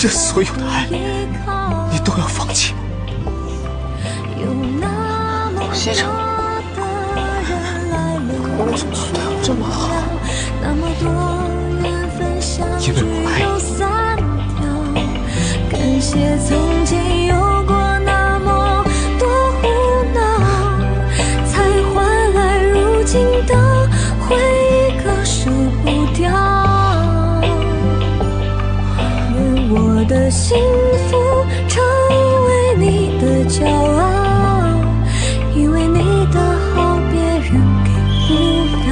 这所有的爱，你都要放弃吗？顾西城，你为什么对我这么好？因为我爱你。感谢曾经有过那么多胡闹，才换来如今的回忆，割舍不掉。愿我的幸福成为你的骄傲，因为你的好别人给不了，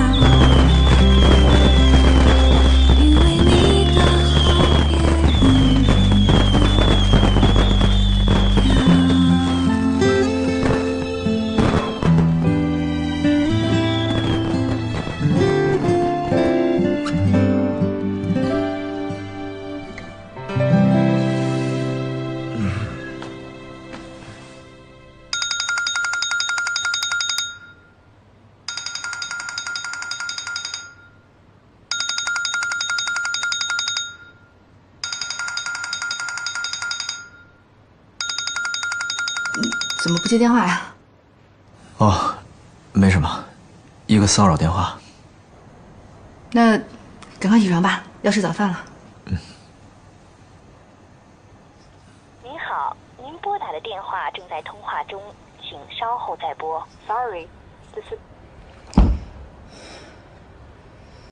因为你的好别人怎么不接电话呀？哦，没什么，一个骚扰电话。那赶快起床吧，要吃早饭了。您好，您拨打的电话正在通话中，请稍后再拨。Sorry, this is